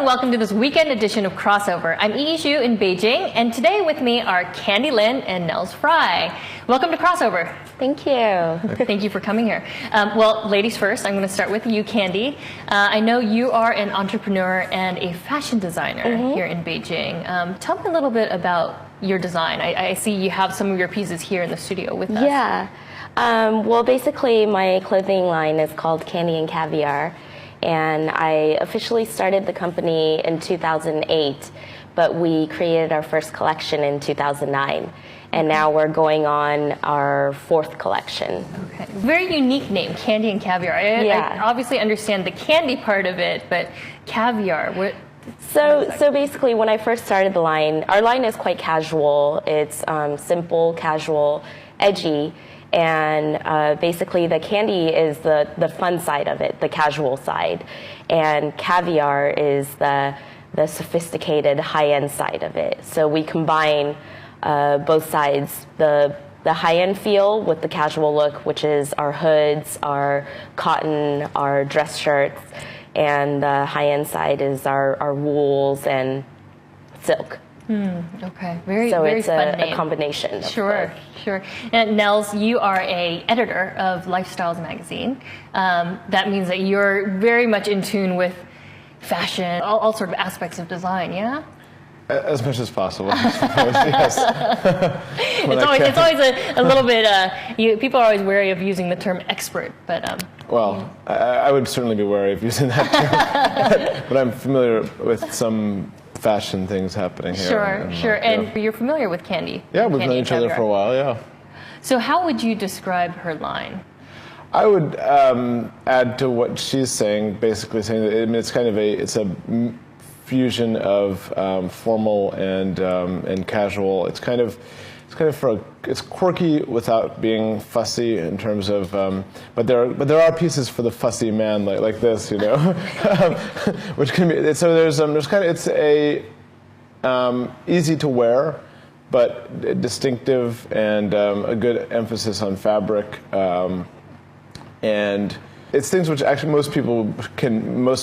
and welcome to this weekend edition of Crossover. I'm Yi Xu in Beijing, and today with me are Candy Lin and Nels Fry. Welcome to Crossover. Thank you. Thank you for coming here. Well, ladies first, I'm going to start with you, Candy. I know you are an entrepreneur and a fashion designer here in Beijing. Tell me a little bit about your design. I see you have some of your pieces here in the studio with us. Yeah. Well, basically, my clothing line is called Candy and Caviar. And I officially started the company in 2008, but we created our first collection in 2009. And now we're going on our fourth collection. Okay. Very unique name, Candy and Caviar. I obviously understand the candy part of it, but caviar, what? So basically, when I first started the line, our line is quite casual. It's simple, casual, edgy. And basically, the candy is the fun side of it, the casual side. And caviar is the sophisticated, high-end side of it. So we combine both sides, the high-end feel with the casual look, which is our hoods, our cotton, our dress shirts. And the high-end side is our wools and silk. Okay, very it's fun name. A combination. Sure. And Nels, you are a editor of Lifestyles magazine. That means that you're very much in tune with fashion, all sort of aspects of design, yeah? As much as possible, I suppose, yes. It's always a little bit, people are always wary of using the term expert, but... Well, I would certainly be wary of using that term, but I'm familiar with some fashion things happening here. Sure. And you're familiar with Candy? Yeah, we've known each other for a while, yeah. So how would you describe her line? I would add to what she's saying, basically saying that it's kind of it's a fusion of formal and casual. It's quirky without being fussy in terms of, but there are pieces for the fussy man like this, you know, which can be. So there's kind of it's a easy to wear, but distinctive and a good emphasis on fabric, and it's things which actually most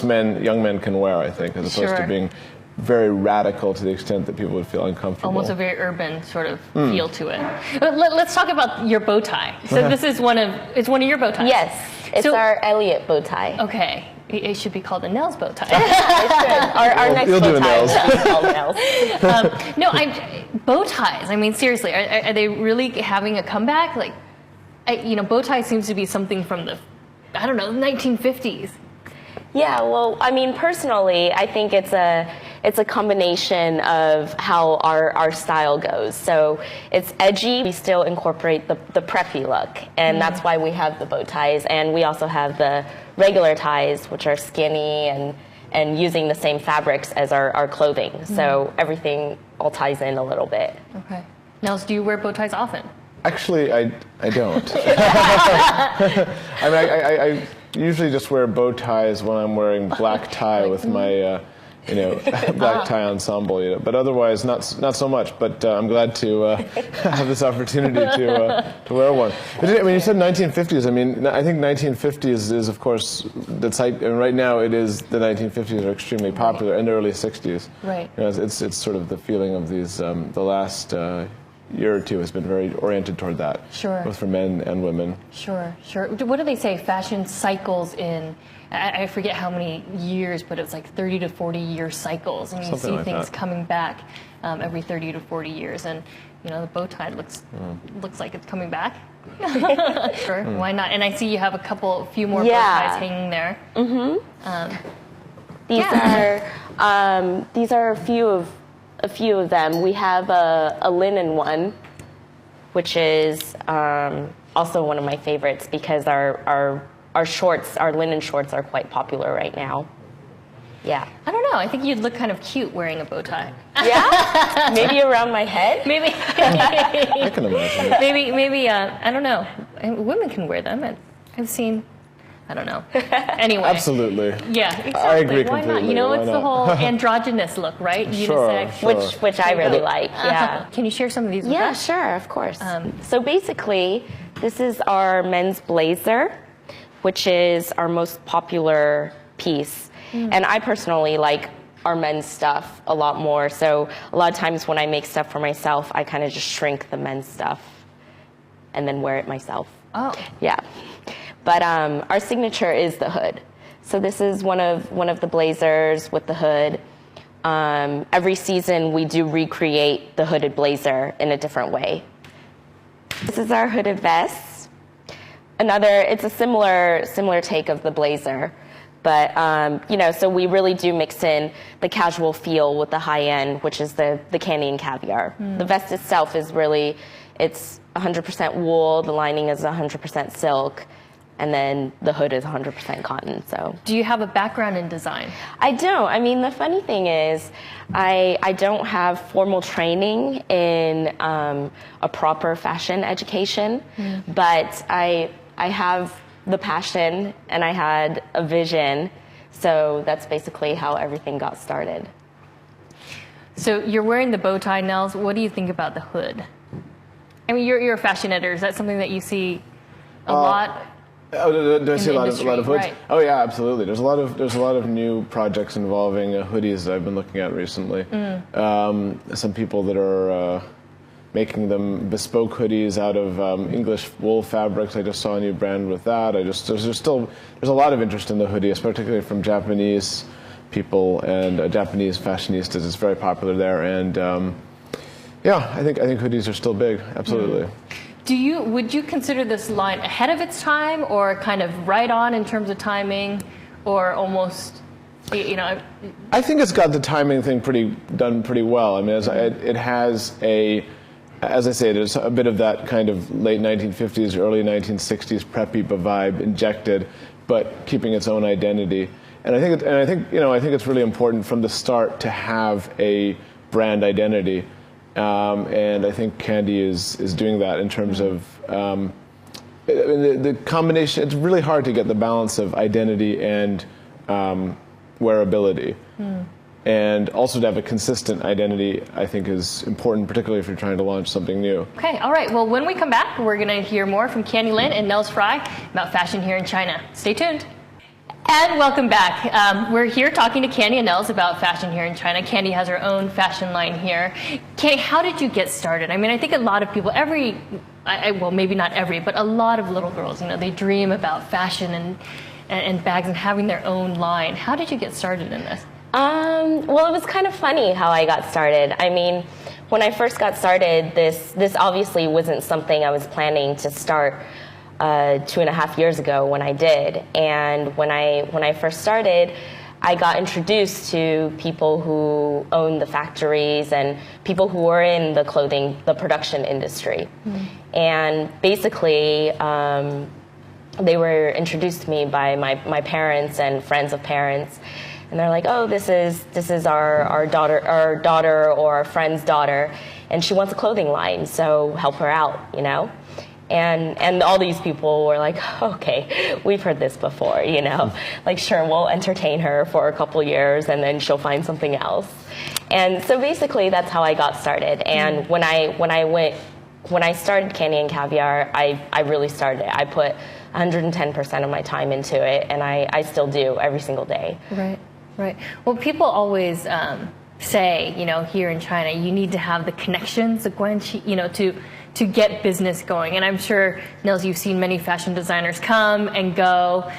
young men can wear, I think, as opposed to being very radical to the extent that people would feel uncomfortable. Almost a very urban sort of feel to it. But let's talk about your bow tie. So this is one of your bow ties. Yes, it's our Elliot bow tie. Okay, it should be called a Nels bow tie. It should. Our next bow tie is called Nels. No, bow ties. I mean, seriously, are they really having a comeback? Like, bow tie seems to be something from the 1950s. Yeah, well, I mean, personally, I think it's a combination of how our style goes. So it's edgy. We still incorporate the preppy look, and that's why we have the bow ties. And we also have the regular ties, which are skinny and using the same fabrics as our clothing. So everything all ties in a little bit. Okay. Nels, do you wear bow ties often? Actually, I don't. I mean, I usually just wear bow ties when I'm wearing black tie with my, black tie ensemble. But otherwise, not so much. But I'm glad to have this opportunity to wear one. I mean, you said 1950s. I mean, I think 1950s is of course the type. And right now, it is the 1950s are extremely popular, and the early 60s. Right. It's sort of the feeling of these the last. Year or two has been very oriented toward that. Sure. Both for men and women. Sure. What do they say? Fashion cycles in, I forget how many years, but it's like 30 to 40 year cycles. And you see things coming back every 30 to 40 years. And, the bow tie looks like it's coming back. Sure. Why not? And I see you have a few more bow ties hanging there. These are a few of them. We have a linen one, which is also one of my favorites because our linen shorts are quite popular right now. Yeah. I don't know. I think you'd look kind of cute wearing a bow tie. Yeah? Maybe around my head? Maybe. I can imagine it. Maybe. I don't know. Women can wear them. I've seen. I don't know. Anyway. Absolutely. Yeah, exactly. I agree Why completely. not? It's the whole androgynous look, right? Unisex. Sure. Which I really like, yeah. Can you share some of these with us? Yeah, sure, of course. So basically, this is our men's blazer, which is our most popular piece. And I personally like our men's stuff a lot more. So a lot of times when I make stuff for myself, I kind of just shrink the men's stuff and then wear it myself. Oh. Yeah. But our signature is the hood. So this is one of the blazers with the hood. Every season we do recreate the hooded blazer in a different way. This is our hooded vest. It's a similar take of the blazer. But, you know, so we really do mix in the casual feel with the high end, which is the candy and caviar. The vest itself is really, it's 100% wool, the lining is 100% silk, and then the hood is 100% cotton. So, do you have a background in design? I don't. I mean, the funny thing is, I don't have formal training in a proper fashion education, but I have the passion and I had a vision. So that's basically how everything got started. So you're wearing the bow tie, Nels. What do you think about the hood? I mean, you're a fashion editor. Is that something that you see a lot? Do I see a lot of hoods? Right. Oh yeah, absolutely. There's a lot of new projects involving hoodies that I've been looking at recently. Some people that are making them bespoke hoodies out of English wool fabrics. I just saw a new brand with that. There's a lot of interest in the hoodie, particularly from Japanese people and Japanese fashionistas. It's very popular there, and yeah, I think hoodies are still big. Absolutely. Would you consider this line ahead of its time, or kind of right on in terms of timing, or almost, you know? I think it's got the timing thing done pretty well. I mean, it has as I say, there's a bit of that kind of late 1950s, early 1960s preppy vibe injected, but keeping its own identity. And I think it's really important from the start to have a brand identity. And I think Candy is doing that in terms of the combination. It's really hard to get the balance of identity and wearability. And also to have a consistent identity, I think, is important, particularly if you're trying to launch something new. Okay, all right. Well, when we come back, we're going to hear more from Candy Lin and Nels Fry about fashion here in China. Stay tuned. And welcome back. We're here talking to Candy and Nels about fashion here in China. Candy has her own fashion line here. Candy, how did you get started? I mean, I think a lot of people, well, maybe not every, but a lot of little girls, you know, they dream about fashion and bags and having their own line. How did you get started in this? Well, it was kind of funny how I got started. I mean, when I first got started, this obviously wasn't something I was planning to start 2.5 years ago when I did. And when I first started, I got introduced to people who own the factories and people who were in the production industry. And basically, they were introduced to me by my parents and friends of parents. And they're like, oh, this is our daughter or our friend's daughter, and she wants a clothing line, so help her out, you know? And all these people were like, okay, we've heard this before, you know? Like, sure, we'll entertain her for a couple years, and then she'll find something else. And so basically, that's how I got started. And when I started Candy and Caviar, I really started it. I put 110% of my time into it, and I still do every single day. Right. Well, people always say, you know, here in China, you need to have the connections, you know, to get business going. And I'm sure, Nels, you've seen many fashion designers come and go.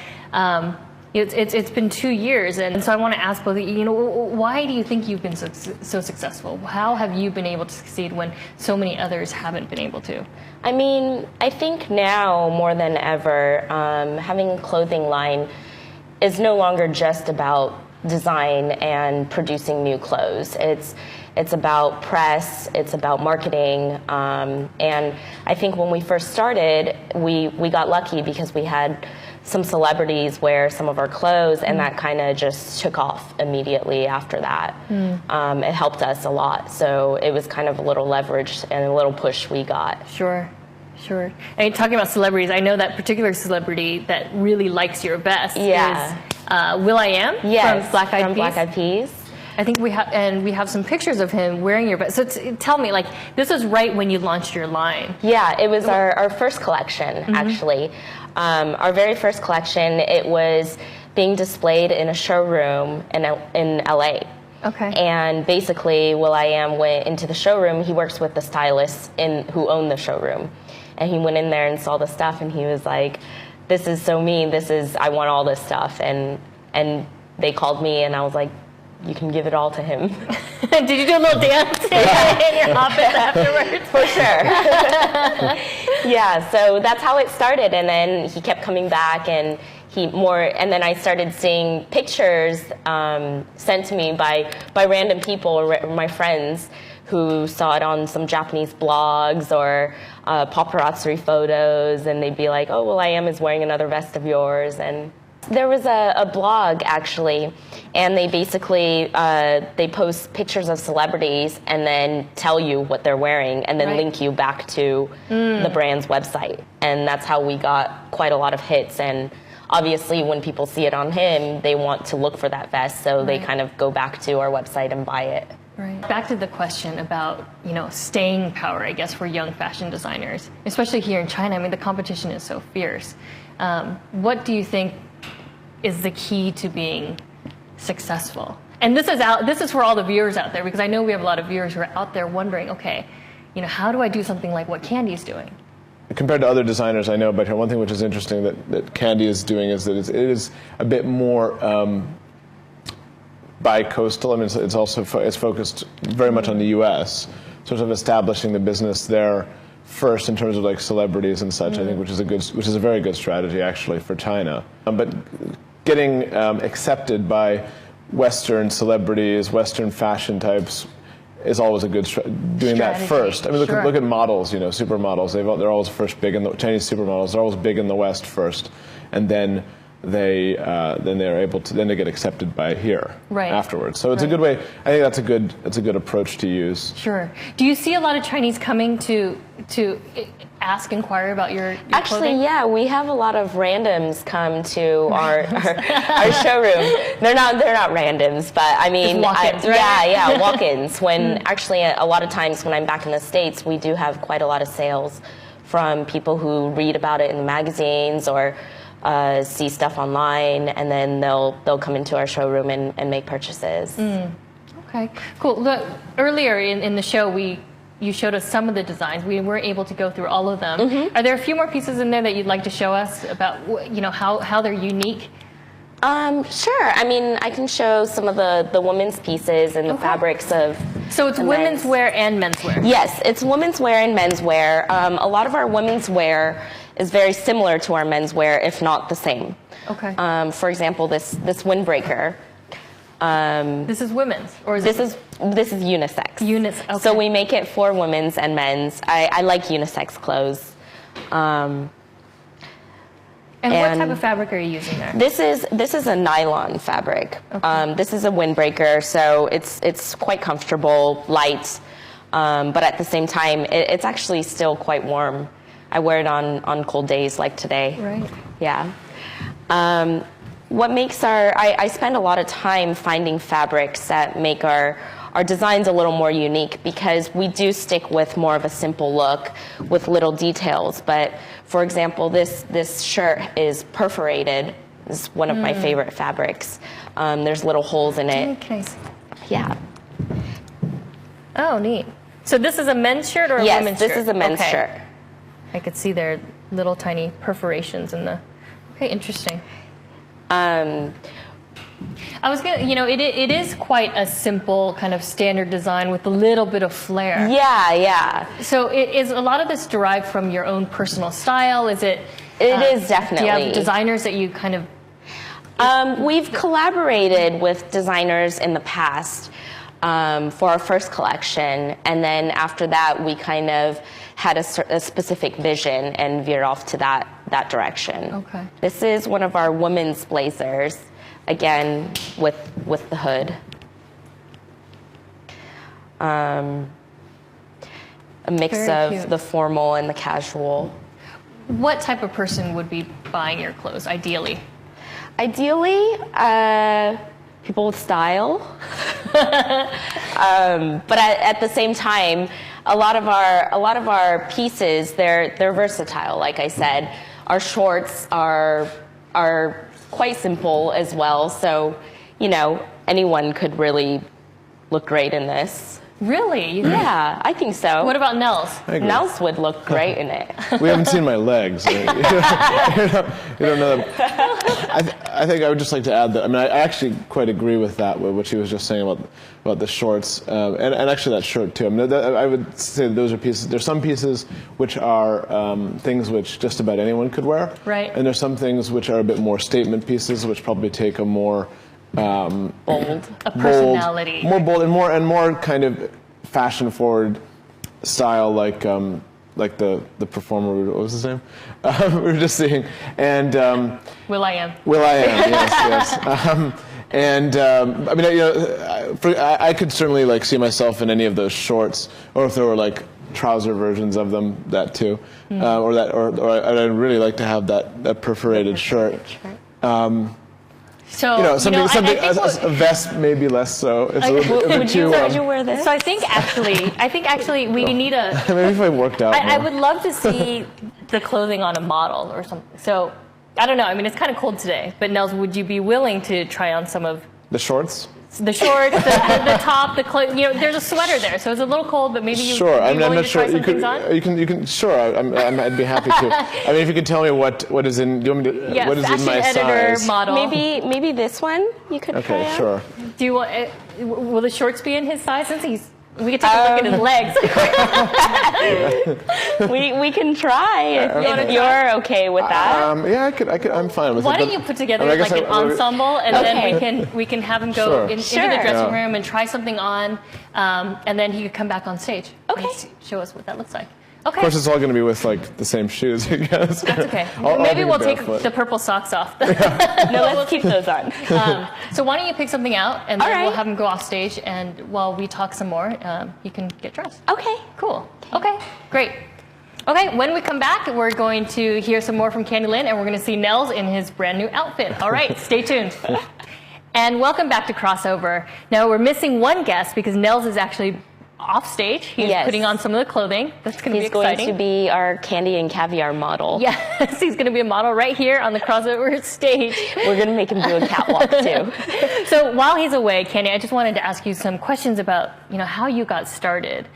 It's been 2 years, and so I want to ask both of you, you know, why do you think you've been so successful? How have you been able to succeed when so many others haven't been able to? I mean, I think now more than ever, having a clothing line is no longer just about design and producing new clothes. It's about press, it's about marketing, and I think when we first started, we got lucky because we had some celebrities wear some of our clothes, and that kind of just took off immediately after that. It helped us a lot, so it was kind of a little leverage and a little push we got. Sure. And talking about celebrities, I know that particular celebrity that really likes your vest is will.i.am from Black Eyed Peas. I think we have some pictures of him wearing your vest. So tell me, like, this was right when you launched your line. Yeah, it was our first collection, actually. Our very first collection, it was being displayed in a showroom in LA. Okay. And basically, will.i.am went into the showroom. He works with the stylists who own the showroom. And he went in there and saw the stuff, and he was like, this is so mean. I want all this stuff. And they called me, and I was like, you can give it all to him. Did you do a little dance in your office afterwards? For sure. Yeah, so that's how it started. And then he kept coming back, and then I started seeing pictures sent to me by random people, or my friends, who saw it on some Japanese blogs or paparazzi photos, and they'd be like, oh, will.i.am is wearing another vest of yours. And there was a blog, actually, and they basically they post pictures of celebrities and then tell you what they're wearing, and then link you back to the brand's website. And that's how we got quite a lot of hits. And obviously, when people see it on him, they want to look for that vest, so they kind of go back to our website and buy it. Right. Back to the question about, staying power, I guess, for young fashion designers, especially here in China. I mean, the competition is so fierce. What do you think is the key to being successful? And this is for all the viewers out there, because I know we have a lot of viewers who are out there wondering, okay, how do I do something like what Candy's doing? Compared to other designers I know about here, one thing which is interesting that Candy is doing is that it is a bit more bi-coastal. I mean, it's focused very much on the U.S., sort of establishing the business there first in terms of like celebrities and such. I think which is a very good strategy actually for China. But getting accepted by Western celebrities, Western fashion types is always a good doing that first. I mean, look at models. Supermodels. They're always first big in the Chinese supermodels. They're always big in the West first, and then they get accepted by here afterwards. So it's a good way. I think that's a good approach to use. Sure. Do you see a lot of Chinese coming to inquire about your Actually, clothing? yeah, we have a lot of randoms come to our showroom. They're not randoms, but I mean, walk-ins, walk-ins. When actually a lot of times when I'm back in the States, we do have quite a lot of sales from people who read about it in the magazines or see stuff online, and then they'll come into our showroom and make purchases. Okay, cool. Look, earlier in the show, you showed us some of the designs. We weren't able to go through all of them. Are there a few more pieces in there that you'd like to show us about how they're unique? Sure. I mean, I can show some of the women's pieces and the fabrics of. So it's women's wear and menswear. Yes, it's women's wear and menswear. A lot of our women's wear is very similar to our menswear, if not the same. Okay. For example, this windbreaker. This is women's, or is this is unisex. Unisex. Okay. So we make it for women's and men's. I like unisex clothes. And what type of fabric are you using there? This is a nylon fabric. Okay. This is a windbreaker, so it's quite comfortable, light, but at the same time, it's actually still quite warm. I wear it on cold days like today. Right. Yeah. What makes I spend a lot of time finding fabrics that make our designs a little more unique, because we do stick with more of a simple look with little details. But for example, this shirt is perforated. It's one of my favorite fabrics. There's little holes in it. Okay. Yeah. Oh, neat. So this is a men's shirt or a women's shirt? Yes, this is a men's shirt. I could see there are little tiny perforations in the. Okay, interesting. I was gonna, it is quite a simple kind of standard design with a little bit of flair. Yeah, yeah. So is a lot of this derived from your own personal style? Is it? It is definitely. Do you have designers that you kind of? We've collaborated with designers in the past for our first collection, and then after that, we kind of had a specific vision and veered off to that direction. Okay. This is one of our women's blazers, again with the hood. A mix of the formal and the casual. What type of person would be buying your clothes, ideally? Ideally, people with style. But at the same time, a lot of our pieces, they're versatile. Like I said, our shorts are quite simple as well. So, anyone could really look great in this. Really? Yeah, I think so. What about Nels? Nels would look great in it. We haven't seen my legs. You don't know that. I think I would just like to add that. I mean, I actually quite agree with that, with what she was just saying about the shorts, and actually that shirt too. I mean, I would say that those are pieces. There's some pieces which are things which just about anyone could wear, right? And there's some things which are a bit more statement pieces, which probably take a more bold, a personality, more bold, and more kind of fashion forward style, like the performer. What was his name? We were just seeing, and Will.i.am. Will.i.am, yes. I mean, I could certainly like see myself in any of those shorts, or if there were like trouser versions of them, that too, or I'd really like to have that perforated shirt. So, a vest maybe less so. It's would you wear this? So I think actually we need a. Maybe if I worked out. I would love to see the clothing on a model or something. So I don't know. I mean, it's kind of cold today. But Nels, would you be willing to try on some of the shorts? The shorts, the top, the clothes. You know, there's a sweater there, so it's a little cold. But maybe you. Sure, I'm not sure. You can. Sure, I'd be happy to. I mean, if you could tell me what is in. Do you want me to, what is in my editor, size? Model. Maybe this one you could. Okay, try sure. Do you want? Will the shorts be in his size? Since we could take a look at his legs. we can try if you're okay with that. Yeah, I could. I'm fine with it. Why don't you put together like an ensemble, and then we can have him go into the dressing room and try something on, and then he could come back on stage. Okay. And show us what that looks like. Okay. Of course, it's all going to be with like the same shoes, I guess. That's okay. Maybe we'll take the purple socks off. No, let's keep those on. So why don't you pick something out, and then right. we'll have him go off stage, and while we talk some more, you can get dressed. Okay. Cool. Okay. Great. Okay, when we come back, we're going to hear some more from Candyland, and we're going to see Nels in his brand new outfit. All right, stay tuned. And welcome back to Crossover. Now, we're missing one guest because Nels is actually off stage. He's putting on some of the clothing. That's going to be exciting. He's going to be our candy and caviar model. Yes, he's going to be a model right here on the Crossover stage. We're going to make him do a catwalk too. So while he's away, Candy, I just wanted to ask you some questions about, how you got started.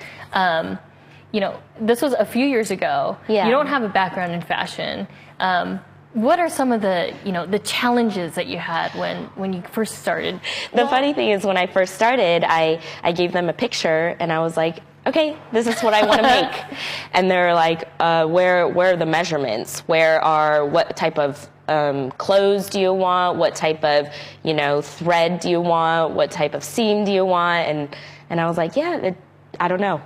This was a few years ago. Yeah. You don't have a background in fashion. What are some of the, the challenges that you had when you first started? The funny thing is, when I first started, I gave them a picture and I was like, okay, this is what I want to make. And they're like, where are the measurements? What type of clothes do you want? What type of, thread do you want? What type of seam do you want? And I was like, I don't know.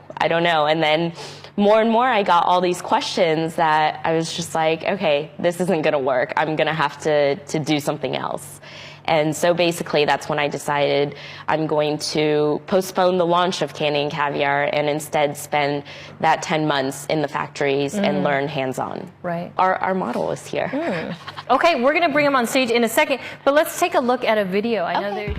And then more and more, I got all these questions that I was just like, okay, this isn't going to work. I'm going to have to do something else. And so basically, that's when I decided I'm going to postpone the launch of Candy and Caviar and instead spend that 10 months in the factories and learn hands-on. Right. Our model is here. Okay, we're going to bring him on stage in a second, but let's take a look at a video. I know there.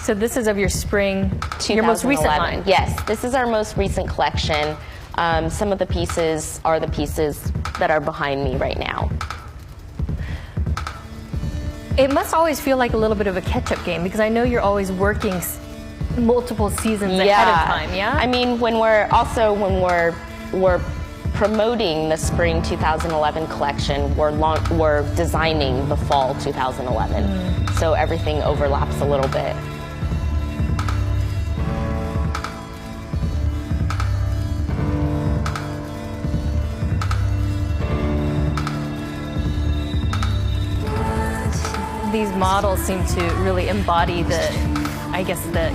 So this is of your spring, your most recent line. Yes, this is our most recent collection. Some of the pieces are the pieces that are behind me right now. It must always feel like a little bit of a catch-up game because I know you're always working multiple seasons ahead of time. Yeah. I mean, when we're promoting the spring 2011 collection, we're designing the fall 2011. So everything overlaps a little bit. These models seem to really embody the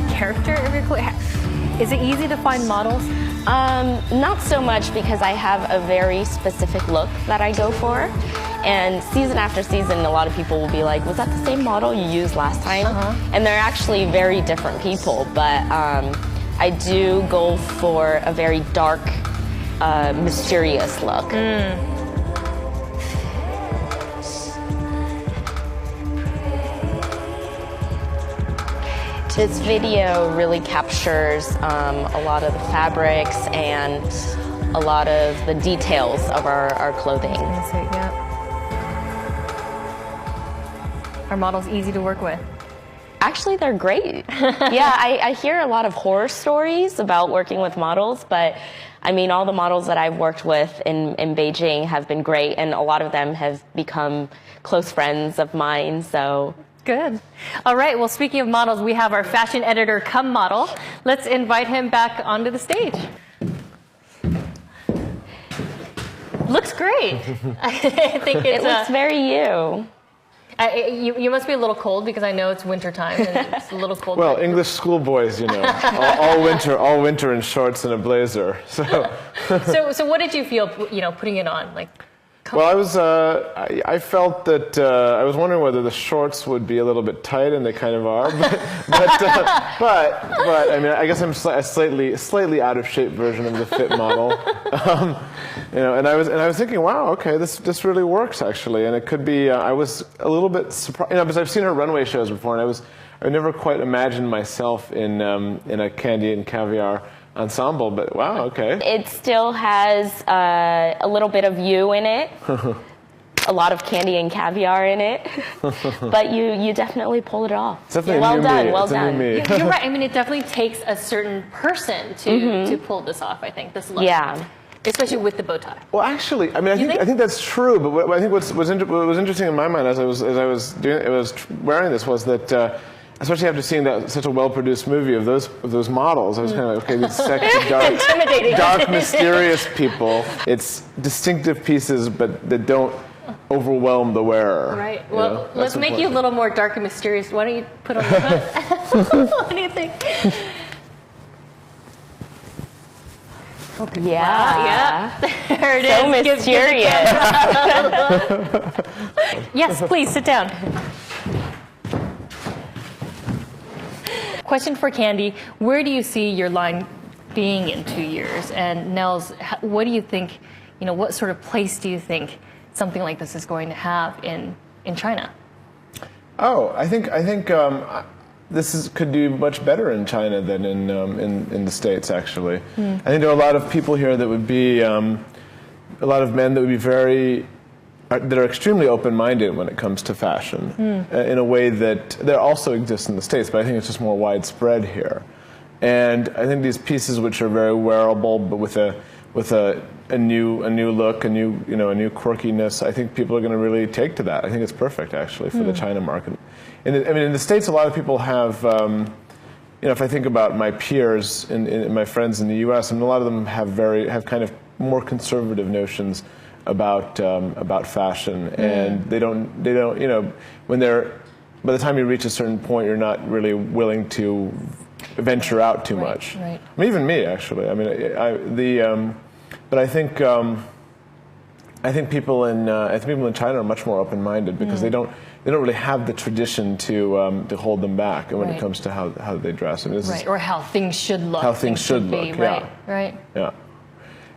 character of your clothes. Is it easy to find models? Not so much, because I have a very specific look that I go for. And season after season, a lot of people will be like, was that the same model you used last time? And they're actually very different people, but I do go for a very dark, mysterious look. This video really captures a lot of the fabrics and a lot of the details of our clothing. Are models easy to work with? Actually, they're great. Yeah, I hear a lot of horror stories about working with models, but I mean, all the models that I've worked with in Beijing have been great, and a lot of them have become close friends of mine, so. Good. All right, well, speaking of models, we have our fashion editor come model. Let's invite him back onto the stage. Looks great. I think it looks very you. You must be a little cold because I know it's winter time and it's a little cold. Well, English schoolboys, you know, all winter in shorts and a blazer. So what did you feel, you know, putting it on? Like, well, I felt that I was wondering whether the shorts would be a little bit tight, and they kind of are. But I mean, I guess I'm a slightly out of shape version of the fit model. You know, and I was thinking, wow, okay, this really works actually, and it could be. I was a little bit surprised, you know, because I've seen her runway shows before, and I never quite imagined myself in a candy and caviar ensemble, but wow, okay. It still has a little bit of you in it, a lot of candy and caviar in it, but you definitely pulled it off. Definitely well done, me. well it's done. Me. You're right. I mean, it definitely takes a certain person to pull this off. I think this look. Yeah. Especially with the bow tie. Well, actually, I mean, I think that's true. But what I think what was interesting in my mind as I was wearing this was that. Especially after seeing such a well-produced movie of those models, I was kind of like, okay, these sexy, dark, mysterious people. It's distinctive pieces, but that don't overwhelm the wearer. Right. Well, let's make you a little more dark and mysterious. Why don't you put on the hood? What do you think? Okay. Yeah. Wow, yeah. There it is. So mysterious. Yes, please sit down. Question for Candy: where do you see your line being in 2 years? And Nels, what do you think? You know, what sort of place do you think something like this is going to have in China? Oh, I think this could do much better in China than in the States. Actually, I think there are a lot of people here that would be a lot of men that would be that are extremely open-minded when it comes to fashion, in a way that there also exists in the States, but I think it's just more widespread here. And I think these pieces, which are very wearable, but with a new look, a new quirkiness, I think people are going to really take to that. I think it's perfect actually for the China market. I mean, in the States, a lot of people have. If I think about my peers and my friends in the U.S., and a lot of them have kind of more conservative notions about fashion, and they don't by the time you reach a certain point, you're not really willing to venture out too much. Right. I mean, even me actually. I mean, but I think people in China are much more open-minded because they don't really have the tradition to hold them back when it comes to how they dress. I mean, or how things should look. How things should look. Yeah. Right. Yeah.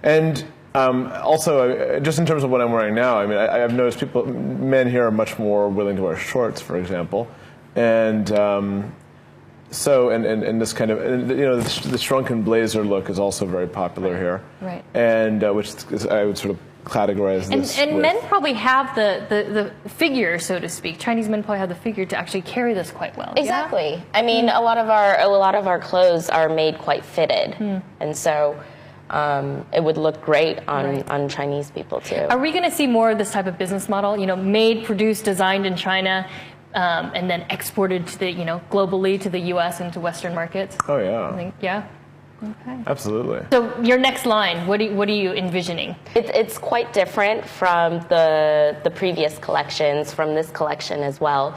And also, just in terms of what I'm wearing now, I mean, I've noticed men here are much more willing to wear shorts, for example, and this kind of, the shrunken blazer look is also very popular here, right? And which I would sort of categorize this. And men probably have the figure, so to speak. Chinese men probably have the figure to actually carry this quite well. Exactly. Yeah? I mean, a lot of our clothes are made quite fitted, and so. It would look great on Chinese people too. Are we going to see more of this type of business model? You know, made, produced, designed in China, and then exported to the globally to the U.S. and to Western markets. Oh yeah. I think Okay. Absolutely. So your next line, what are you envisioning? It's quite different from the previous collections, from this collection as well.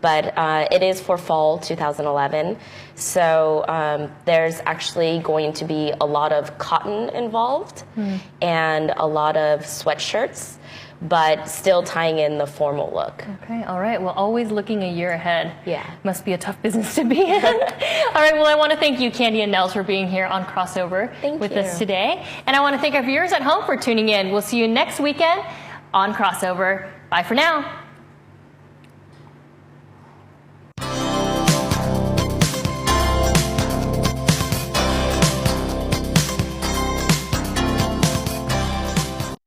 But it is for fall 2011. So there's actually going to be a lot of cotton involved and a lot of sweatshirts, but still tying in the formal look. Okay, all right. Well, always looking a year ahead. Yeah. Must be a tough business to be in. All right, well, I want to thank you, Candy and Nels, for being here on Crossover with us today. And I want to thank our viewers at home for tuning in. We'll see you next weekend on Crossover. Bye for now.